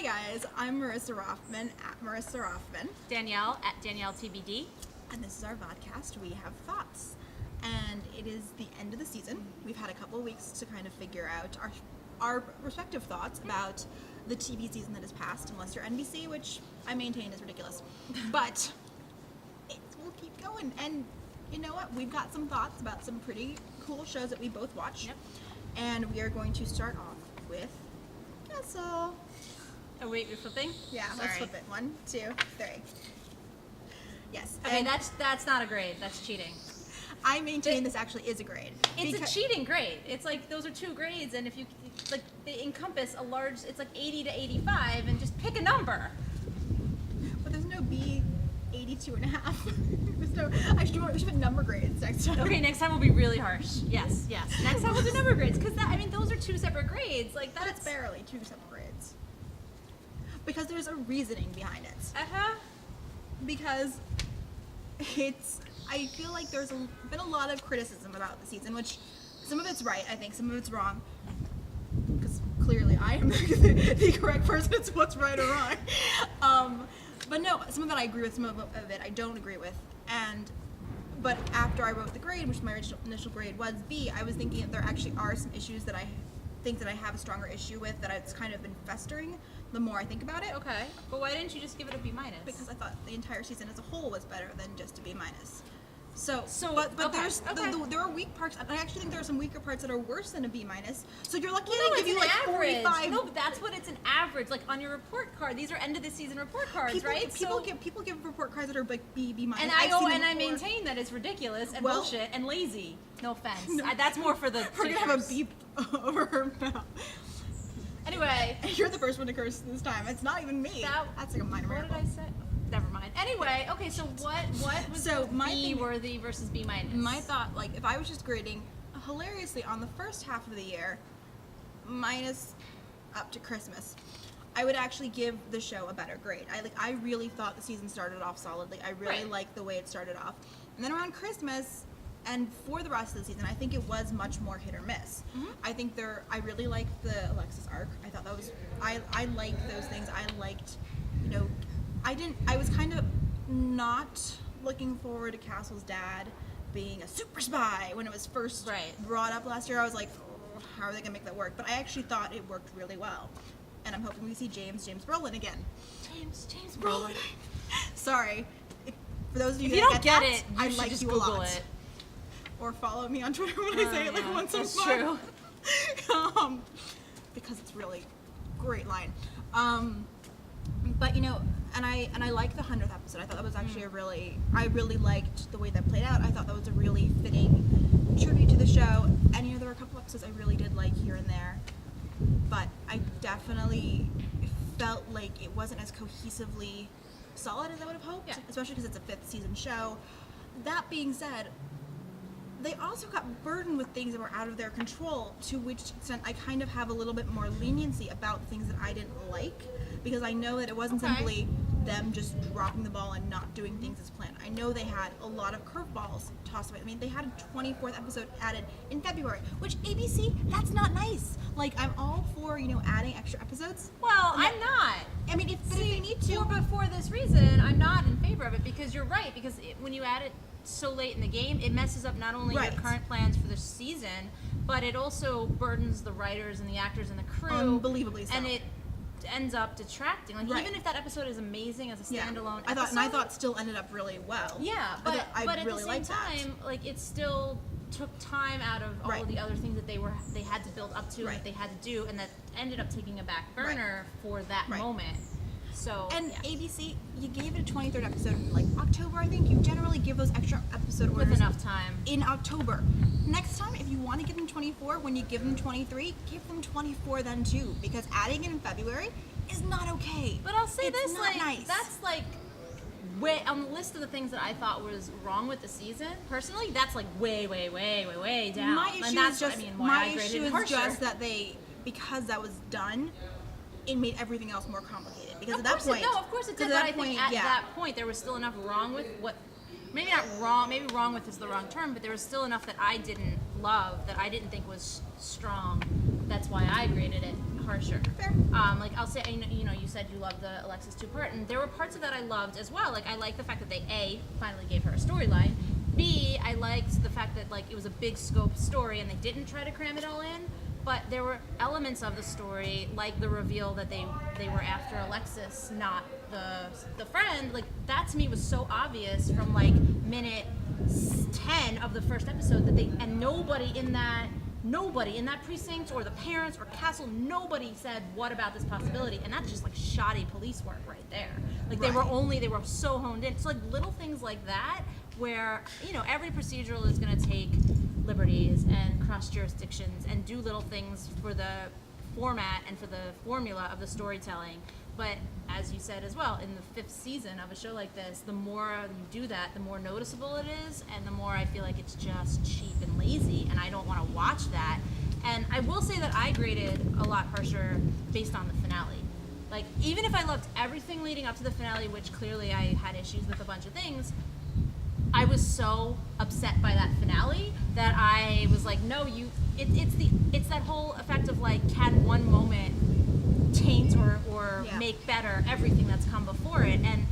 Hi guys, I'm Marisa Rothman at Marisa Rothman. Danielle at Danielle TBD. And this is our Vodcast, We Have Thoughts. And it is the end of the season. We've had a couple of weeks to kind of figure out our respective thoughts about the TV season that has passed, unless you're NBC, which I maintain is ridiculous. But we'll keep going. And you know what? We've got some thoughts about some pretty cool shows that we both watch. Yep. And we are going to start off with Castle. Oh wait, you're flipping? Yeah, Sorry. let's flip it. 1, 2, 3. Yes. Okay, and that's not a grade. That's cheating. I maintain this actually is a grade. It's a cheating grade. It's like those are 2 grades, and if you like, they encompass a large. It's like 80 to 85, and just pick a number. But there's no B 82 and a half. There's no. I should have number grades next time. Okay, next time we'll be really harsh. Yes. Next time we'll do number grades, because those are 2 separate grades. Like But it's barely 2 separate grades. Because there's a reasoning behind it. Because I feel like there's been a lot of criticism about the season, which some of it's right, I think, some of it's wrong. Because clearly I am the correct person, it's what's right or wrong. But no, some of it I agree with, some of it I don't agree with. But after I wrote the grade, which my initial grade was B, I was thinking that there actually are some issues that I think that I have a stronger issue with, that it's kind of been festering the more I think about it. Okay, but why didn't you just give it a B minus? Because I thought the entire season as a whole was better than just a B minus. But there are weak parts. I actually think there are some weaker parts that are worse than a B minus. So you're lucky I give you like average. 45. No, but that's what it's an average. Like on your report card, these are end of the season report cards, right? People give report cards that are like B minus. And I maintain that it's ridiculous and bullshit and lazy. No offense. No. That's more for the. We're gonna have a beep over her mouth. Anyway, you're the first one to curse this time. It's not even me. That's like a minor miracle. What did I say? Never mind. Anyway, okay, so what was B worthy versus B minus? My thought, like, if I was just grading hilariously on the first half of the year, minus up to Christmas, I would actually give the show a better grade. I really thought the season started off solidly. I really liked the way it started off. And then around Christmas and for the rest of the season, I think it was much more hit or miss. Mm-hmm. I really liked the Alexis arc. I thought that was, I liked those things. I liked, I was kind of not looking forward to Castle's dad being a super spy when it was first brought up last year. I was like, oh, how are they gonna make that work? But I actually thought it worked really well. And I'm hoping we see James Brolin again. James Brolin. Sorry. For those of you that don't get it, I like just Google it. Or follow me on Twitter when I say it like once in a while. That's true. Because it's really great line. But and I liked the 100th episode. I thought that was actually I really liked the way that played out. I thought that was a really fitting tribute to the show. And there were a couple episodes I really did like here and there. But I definitely felt like it wasn't as cohesively solid as I would have hoped, especially because it's a 5th season show. That being said, they also got burdened with things that were out of their control, to which extent I kind of have a little bit more leniency about things that I didn't like, because I know that it wasn't simply them just dropping the ball and not doing things as planned. I know they had a lot of curveballs tossed away. I mean, they had a 24th episode added in February, which ABC, that's not nice. Like, I'm all for, adding extra episodes. Well, I'm not. I mean, if they need to. But for this reason, I'm not in favor of it, because you're right, because when you add it so late in the game, it messes up not only your current plans for the season, but it also burdens the writers and the actors and the crew. Unbelievably so. And it ends up detracting. Like, even if that episode is amazing as a standalone episode. I thought still ended up really well. Yeah, but at the same time, like, it still took time out of all of the other things that they had to build up to, that they had to do, and that ended up taking a back burner for that moment. So, ABC, you gave it a 23rd episode in like October, I think. You generally give those extra episode orders with enough time in October. Next time, if you want to give them 24, when you give them 23, give them 24 then too, because adding it in February is not okay. But I'll say it's not nice. That's like way on the list of the things that I thought was wrong with the season. Personally, that's like way down. My issue is just that because that was done, it made everything else more complicated. Because at that point, of course it did. But I think at that point there was still enough wrong with what. Maybe not wrong. Maybe wrong with is the wrong term. But there was still enough that I didn't love, that I didn't think was strong. That's why I graded it harsher. Fair. Like I'll say, you know, you said you loved the Alexis 2-part, and there were parts of that I loved as well. Like I liked the fact that they A, finally gave her a storyline. B, I liked the fact that like it was a big scope story and they didn't try to cram it all in. But there were elements of the story, like the reveal that they were after Alexis, not the friend. Like that to me was so obvious from like minute 10 of the first episode that nobody in that precinct or the parents or castle, nobody said what about this possibility, and that's just like shoddy police work right there. Like they were so honed in. So like little things like that where, you know, every procedural is going to take liberties and cross jurisdictions and do little things for the format and for the formula of the storytelling. But as you said as well, in the 5th season of a show like this, the more you do that, the more noticeable it is, and the more I feel like it's just cheap and lazy, and I don't want to watch that. And I will say that I graded a lot harsher based on the finale. Like, even if I loved everything leading up to the finale, which clearly I had issues with a bunch of things, I was so upset by that finale that I was like, no, it's that whole effect of like, can one moment taint or make better everything that's come before it? And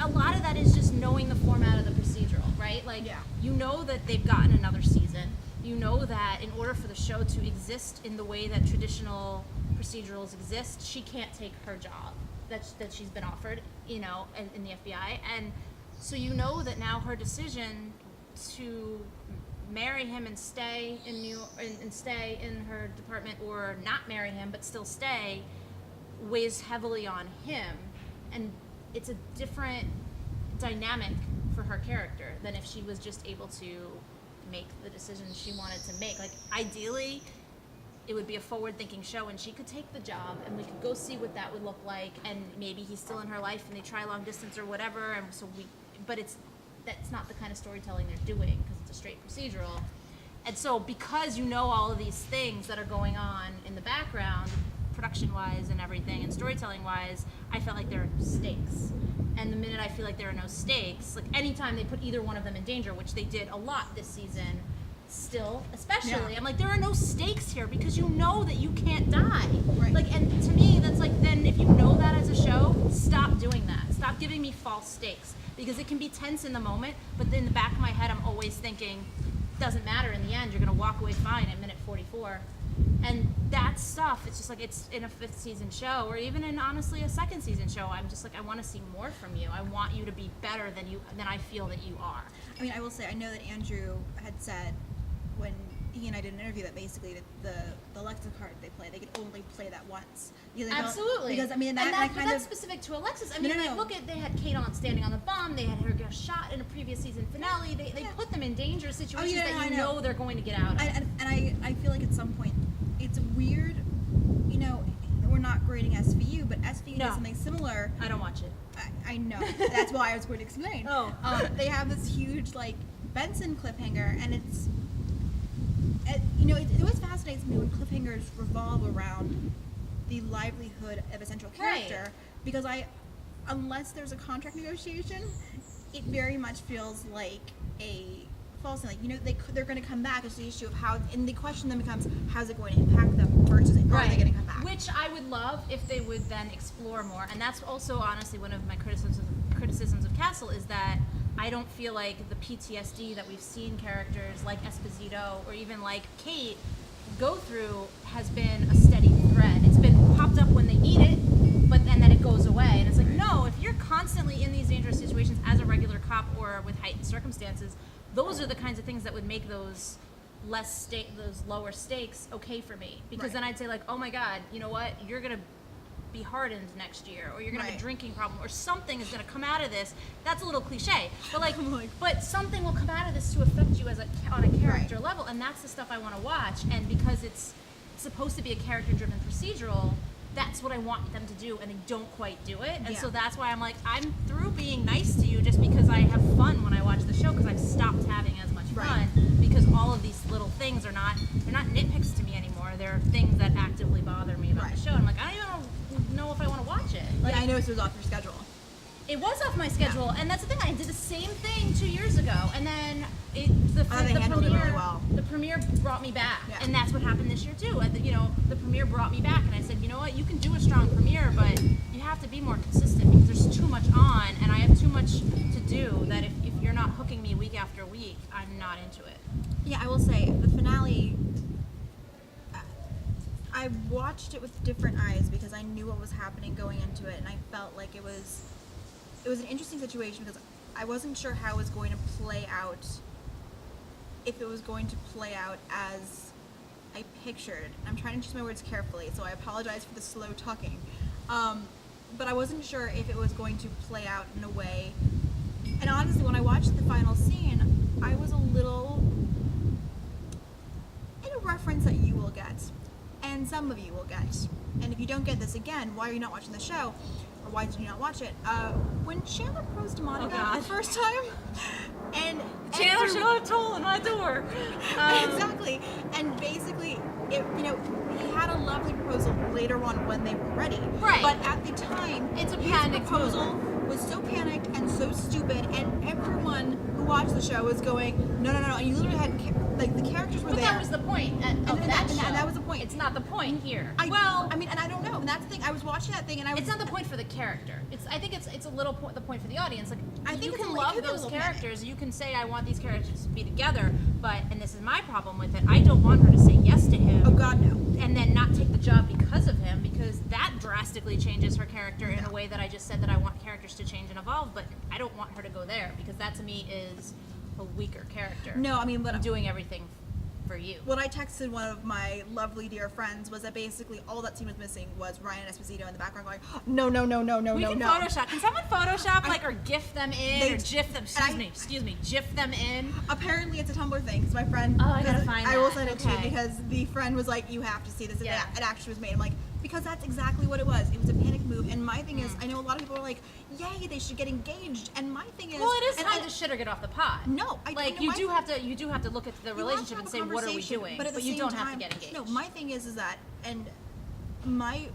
a lot of that is just knowing the format of the procedural, right? Like, you know that they've gotten another season. You know that in order for the show to exist in the way that traditional procedurals exist, she can't take her job that she's been offered, you know, in the FBI. And so you know that now her decision to marry him and stay stay in her department, or not marry him but still stay, weighs heavily on him, and it's a different dynamic for her character than if she was just able to make the decisions she wanted to make. Like ideally, it would be a forward-thinking show, and she could take the job, and we could go see what that would look like, and maybe he's still in her life, and they try long distance or whatever, and so but that's not the kind of storytelling they're doing, because it's a straight procedural. And so because you know all of these things that are going on in the background, production-wise and everything, and storytelling-wise, I felt like there are stakes. And the minute I feel like there are no stakes, like anytime they put either one of them in danger, which they did a lot this season, still, especially, I'm like, there are no stakes here because you know that you can't die. Right. Like, and to me, that's like, then if you know that as a show, stop doing that. Stop giving me false stakes, because it can be tense in the moment, but in the back of my head, I'm always thinking, doesn't matter in the end, you're gonna walk away fine at minute 44. And that stuff, it's just like, it's in a 5th season show, or even in, honestly, a 2nd season show, I'm just like, I want to see more from you. I want you to be better than I feel that you are. I mean, I will say, I know that Andrew had said when he and I did an interview that basically the Alexa card they play, they could only play that once. Absolutely. Because I mean, that's specific to Alexis. I mean, look at, they had Kate standing on the bomb. They had her get shot in a previous season finale. They put them in dangerous situations that you know they're going to get out of. And I feel like at some point it's weird. You know, we're not grading SVU, but SVU does something similar. I don't watch it. I know. That's why I was going to explain. They have this huge like Benson cliffhanger, and it's. You know, it always fascinates me when cliffhangers revolve around the livelihood of a central character, because unless there's a contract negotiation, it very much feels like a false. Like, you know, they're going to come back. It's the issue of how, and the question then becomes, how's it going to impact them versus are they going to come back? Which I would love if they would then explore more, and that's also honestly one of my criticisms of Castle, is that I don't feel like the PTSD that we've seen characters like Esposito or even like Kate go through has been a steady thread. It's been popped up when they need it, and then it goes away. And it's like, no, if you're constantly in these dangerous situations as a regular cop or with heightened circumstances, those are the kinds of things that would make those those lower stakes okay for me. Because then I'd say like, oh my God, you know what? You're gonna be hardened next year, or you're gonna have a drinking problem, or something is gonna come out of this. That's a little cliche, but like, but something will come out of this to affect you on a character level, and that's the stuff I want to watch. And because it's supposed to be a character-driven procedural, that's what I want them to do, and they don't quite do it. And so that's why I'm like, I'm through being nice to you just because I have fun when I watch the show, because I've stopped having as much fun, because all of these little things they're not nitpicks to me anymore. They're things that actively bother me about the show. I'm like, I don't even know if I want to watch it. Like, I know it was off your schedule. It was off my schedule, and that's the thing. I did the same thing 2 years ago, and then the premiere brought me back, and that's what happened this year too. The premiere brought me back, and I said, you know what, you can do a strong premiere, but you have to be more consistent because there's too much on, and I have too much to do. That if you're not hooking me week after week, I'm not into it. Yeah, I will say the finale. I watched it with different eyes because I knew what was happening going into it, and I felt like it was an interesting situation because I wasn't sure how it was going to play out, if it was going to play out as I pictured. I'm trying to choose my words carefully, so I apologize for the slow talking. But I wasn't sure if it was going to play out in a way. And honestly, when I watched the final scene, I was a little, in a reference that you will get, and some of you will get. And if you don't get this again, why are you not watching the show? Or why did you not watch it? When Chandler proposed to Monica the first time, and Chandler should have told on my door. Exactly. And basically, he had a lovely proposal later on when they were ready. Right. But at the time, it's a his panic proposal was so panicked and so stupid, and everyone who watched the show was going, no. And you literally had, the characters were there. But that was the point of that show. And that was the point. It's not the point here. And I don't know. And that's the thing. I was watching that thing, and it's not the point for the character. I think it's a little the point for the audience. Like, I think you can love those characters. Panic. You can say, I want these characters to be together, and this is my problem with it, I don't want her to say yes to him. Oh God, no. And then not take the job because of him, because that drastically changes her character in a way that I just said that I want characters to change and evolve, but I don't want her to go there, because that to me is a weaker character. No, but doing everything for you. What I texted one of my lovely dear friends was that basically all that scene was missing was Ryan Esposito in the background going, no. We can Photoshop. Can someone Photoshop or GIF them in, or GIF them? Excuse me, GIF them in. Apparently, it's a Tumblr thing. So my friend, I gotta find that. I will send it to you because the friend was like, you have to see this. And it actually was made. I'm like, because that's exactly what it was. It was a panic move. And my thing is, I know a lot of people are like, yay, they should get engaged. And my thing is, well, it is time to shit or get off the pot. No, you do have to look at the relationship and say, what are we doing? But you don't have to get engaged. No, my thing is that, and my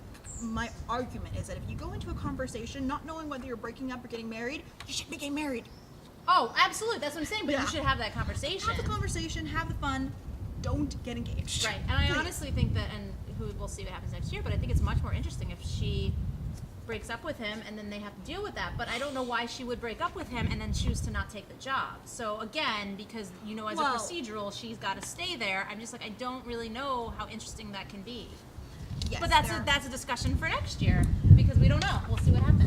argument is that if you go into a conversation not knowing whether you're breaking up or getting married, you should be getting married. Oh, absolutely. That's what I'm saying. But you should have that conversation. Have the conversation. Have the fun. Don't get engaged. Right. And I honestly think that, and we'll see what happens next year, but I think it's much more interesting if she breaks up with him and then they have to deal with that. But I don't know why she would break up with him and then choose to not take the job. So again, because as a procedural, she's got to stay there. I'm just like, I don't really know how interesting that can be. Yes, but that's a discussion for next year, because we don't know. We'll see what happens.